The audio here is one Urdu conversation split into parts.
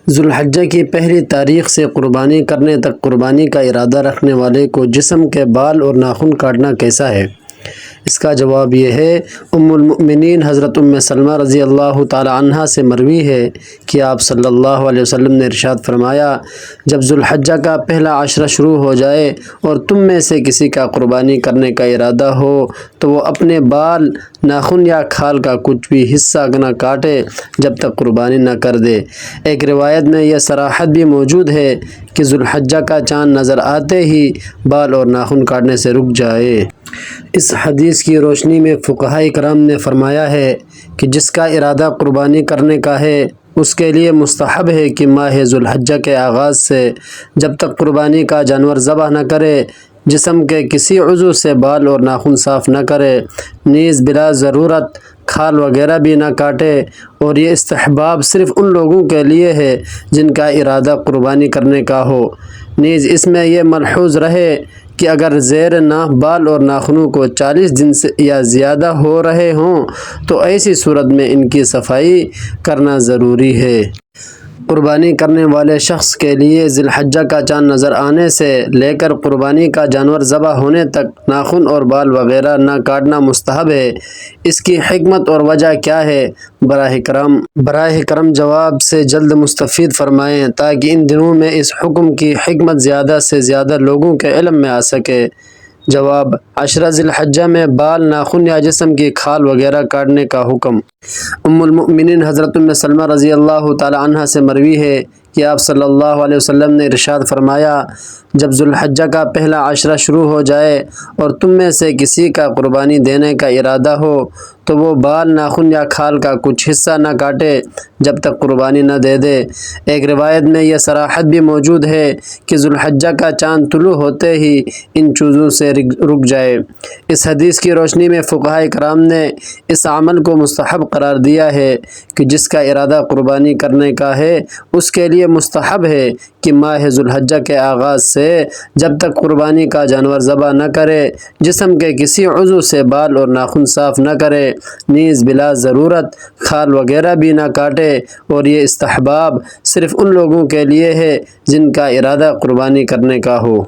ذوالحجہ کی پہلی تاریخ سے قربانی کرنے تک قربانی کا ارادہ رکھنے والے کو جسم کے بال اور ناخن کاٹنا کیسا ہے؟ اس کا جواب یہ ہے، ام المؤمنین حضرت سلمہ رضی اللہ تعالی عنہا سے مروی ہے کہ آپ صلی اللہ علیہ وسلم نے ارشاد فرمایا، جب ذوالحجہ کا پہلا عشرہ شروع ہو جائے اور تم میں سے کسی کا قربانی کرنے کا ارادہ ہو تو وہ اپنے بال، ناخن یا کھال کا کچھ بھی حصہ نہ کاٹے جب تک قربانی نہ کر دے۔ ایک روایت میں یہ صراحت بھی موجود ہے کہ ذوالحجہ کا چاند نظر آتے ہی بال اور ناخن کاٹنے سے رک جائے۔ اس حدیث کی روشنی میں فقہاء کرام نے فرمایا ہے کہ جس کا ارادہ قربانی کرنے کا ہے اس کے لیے مستحب ہے کہ ماہ ذوالحجہ کے آغاز سے جب تک قربانی کا جانور ذبح نہ کرے جسم کے کسی عضو سے بال اور ناخن صاف نہ کرے، نیز بلا ضرورت کھال وغیرہ بھی نہ کاٹے، اور یہ استحباب صرف ان لوگوں کے لیے ہے جن کا ارادہ قربانی کرنے کا ہو۔ نیز اس میں یہ ملحوظ رہے کہ اگر زیر ناف بال اور ناخنوں کو 40 دن سے یا زیادہ ہو رہے ہوں تو ایسی صورت میں ان کی صفائی کرنا ضروری ہے۔ قربانی کرنے والے شخص کے لیے ذی الحجہ کا چاند نظر آنے سے لے کر قربانی کا جانور ذبح ہونے تک ناخن اور بال وغیرہ نہ کاٹنا مستحب ہے۔ اس کی حکمت اور وجہ کیا ہے؟ براہ کرم جواب سے جلد مستفید فرمائیں تاکہ ان دنوں میں اس حکم کی حکمت زیادہ سے زیادہ لوگوں کے علم میں آ سکے۔ جواب: عشرہ ذی الحجہ میں بال، ناخن یا جسم کی کھال وغیرہ کاٹنے کا حکم ام المؤمنین حضرت سلمہ رضی اللہ تعالی عنہا سے مروی ہے کہ آپ صلی اللہ علیہ وسلم نے ارشاد فرمایا، جب ذوالحجہ کا پہلا عشرہ شروع ہو جائے اور تم میں سے کسی کا قربانی دینے کا ارادہ ہو تو وہ بال، ناخن یا کھال کا کچھ حصہ نہ کاٹے جب تک قربانی نہ دے دے۔ ایک روایت میں یہ صراحت بھی موجود ہے کہ ذوالحجہ کا چاند طلوع ہوتے ہی ان چیزوں سے رک جائے۔ اس حدیث کی روشنی میں فقہاء کرام نے اس عمل کو مستحب قرار دیا ہے کہ جس کا ارادہ قربانی کرنے کا ہے اس کے لیے مستحب ہے کہ ماہ ذوالحجہ کے آغاز سے جب تک قربانی کا جانور ذبح نہ کرے جسم کے کسی عضو سے بال اور ناخن صاف نہ کرے، نیز بلا ضرورت کھال وغیرہ بھی نہ کاٹے، اور یہ استحباب صرف ان لوگوں کے لیے ہے جن کا ارادہ قربانی کرنے کا ہو۔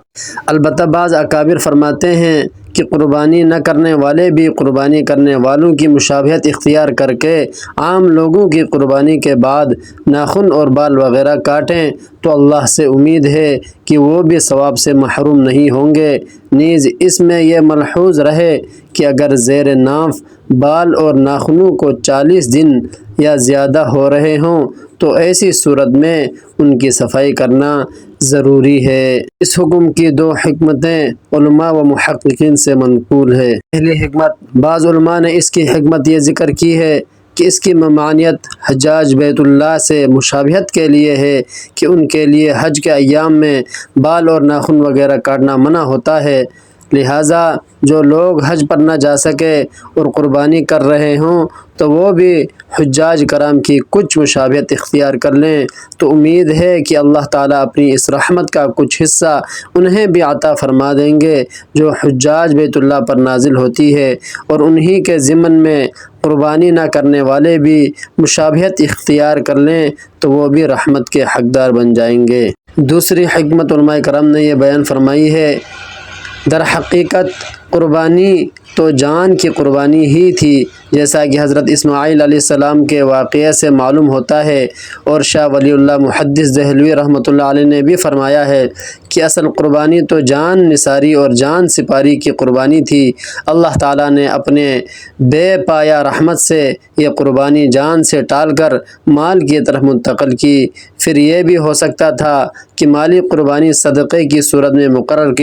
البتہ بعض اکابر فرماتے ہیں کہ قربانی نہ کرنے والے بھی قربانی کرنے والوں کی مشابہت اختیار کر کے عام لوگوں کی قربانی کے بعد ناخن اور بال وغیرہ کاٹیں تو اللہ سے امید ہے کہ وہ بھی ثواب سے محروم نہیں ہوں گے۔ نیز اس میں یہ ملحوظ رہے کہ اگر زیر ناف بال اور ناخنوں کو 40 دن یا زیادہ ہو رہے ہوں تو ایسی صورت میں ان کی صفائی کرنا ضروری ہے۔ اس حکم کی 2 حکمتیں علماء و محققین سے منقول ہے۔ پہلی حکمت، بعض علماء نے اس کی حکمت یہ ذکر کی ہے کہ اس کی ممانعت حجاج بیت اللہ سے مشابہت کے لیے ہے کہ ان کے لیے حج کے ایام میں بال اور ناخن وغیرہ کاٹنا منع ہوتا ہے، لہٰذا جو لوگ حج پر نہ جا سکے اور قربانی کر رہے ہوں تو وہ بھی حجاج کرام کی کچھ مشابہت اختیار کر لیں، تو امید ہے کہ اللہ تعالیٰ اپنی اس رحمت کا کچھ حصہ انہیں بھی عطا فرما دیں گے جو حجاج بیت اللہ پر نازل ہوتی ہے، اور انہی کے ضمن میں قربانی نہ کرنے والے بھی مشابہت اختیار کر لیں تو وہ بھی رحمت کے حقدار بن جائیں گے۔ دوسری حکمت علماء کرام نے یہ بیان فرمائی ہے، در حقیقت قربانی تو جان کی قربانی ہی تھی، جیسا کہ حضرت اسماعیل علیہ السلام کے واقعے سے معلوم ہوتا ہے، اور شاہ ولی اللہ محدث دہلوی رحمۃ اللہ علیہ نے بھی فرمایا ہے کہ اصل قربانی تو جان نثاری اور جان سپاری کی قربانی تھی۔ اللہ تعالیٰ نے اپنے بے پایہ رحمت سے یہ قربانی جان سے ٹال کر مال کی طرف منتقل کی۔ پھر یہ بھی ہو سکتا تھا کہ مالی قربانی صدقے کی صورت میں مقرر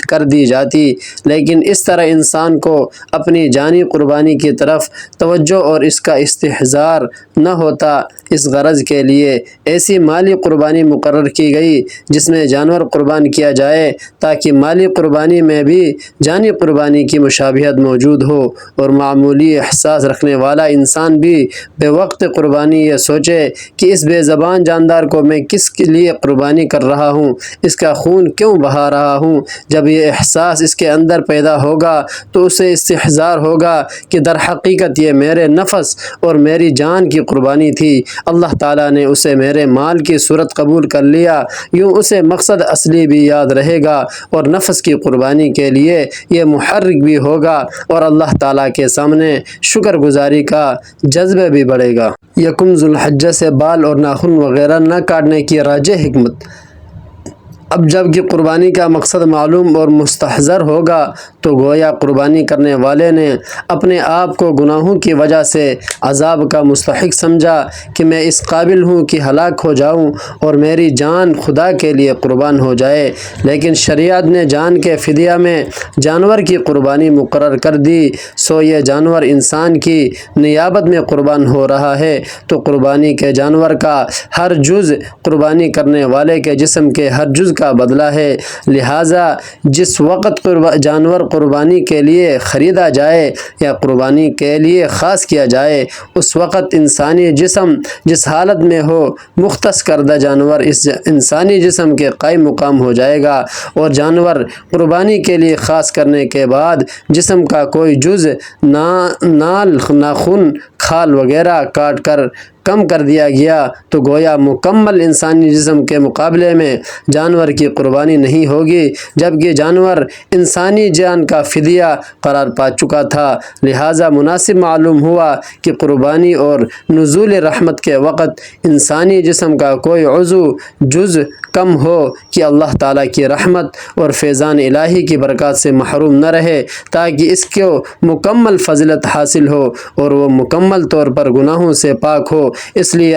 کر دی جاتی، لیکن اس طرح انسان کو اپنی جانی قربانی کی طرف توجہ اور اس کا استحضار نہ ہوتا۔ اس غرض کے لیے ایسی مالی قربانی مقرر کی گئی جس میں جانور قربانی قربان کیا جائے تاکہ مالی قربانی میں بھی جانی قربانی کی مشابہت موجود ہو، اور معمولی احساس رکھنے والا انسان بھی بے وقت قربانی یہ سوچے کہ اس بے زبان جاندار کو میں کس کے لیے قربانی کر رہا ہوں، اس کا خون کیوں بہا رہا ہوں۔ جب یہ احساس اس کے اندر پیدا ہوگا تو اسے استحضار ہوگا کہ در حقیقت یہ میرے نفس اور میری جان کی قربانی تھی، اللہ تعالیٰ نے اسے میرے مال کی صورت قبول کر لیا۔ یوں اسے مقصد اصلی بھی یاد رہے گا اور نفس کی قربانی کے لیے یہ محرک بھی ہوگا، اور اللہ تعالیٰ کے سامنے شکر گزاری کا جذبہ بھی بڑھے گا۔ یکم ذو الحجہ سے بال اور ناخن وغیرہ نہ کاٹنے کی راجح حکمت۔ اب جب کہ قربانی کا مقصد معلوم اور مستحضر ہوگا تو گویا قربانی کرنے والے نے اپنے آپ کو گناہوں کی وجہ سے عذاب کا مستحق سمجھا کہ میں اس قابل ہوں کہ ہلاک ہو جاؤں اور میری جان خدا کے لیے قربان ہو جائے، لیکن شریعت نے جان کے فدیہ میں جانور کی قربانی مقرر کر دی، سو یہ جانور انسان کی نیابت میں قربان ہو رہا ہے، تو قربانی کے جانور کا ہر جز قربانی کرنے والے کے جسم کے ہر جز کا بدلہ ہے، لہٰذا جس وقت جانور قربانی کے لیے خریدا جائے یا قربانی کے لیے خاص کیا جائے، اس وقت انسانی جسم جس حالت میں ہو مختص کردہ جانور اس انسانی جسم کے قائم مقام ہو جائے گا، اور جانور قربانی کے لیے خاص کرنے کے بعد جسم کا کوئی جز نال، ناخن، کھال وغیرہ کاٹ کر کم کر دیا گیا تو گویا مکمل انسانی جسم کے مقابلے میں جانور کی قربانی نہیں ہوگی، جبکہ جانور انسانی جان کا فدیہ قرار پا چکا تھا۔ لہٰذا مناسب معلوم ہوا کہ قربانی اور نزول رحمت کے وقت انسانی جسم کا کوئی عضو جز کم ہو کہ اللہ تعالیٰ کی رحمت اور فیضان الہی کی برکات سے محروم نہ رہے، تاکہ اس کو مکمل فضیلت حاصل ہو اور وہ مکمل طور پر گناہوں سے پاک ہو۔ اس لیے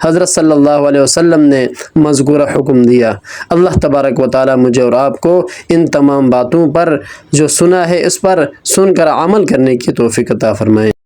حضرت صلی اللہ علیہ وسلم نے مذکورہ حکم دیا۔ اللہ تبارک و تعالیٰ مجھے اور آپ کو ان تمام باتوں پر جو سنا ہے اس پر سن کر عمل کرنے کی توفیق عطا فرمائے۔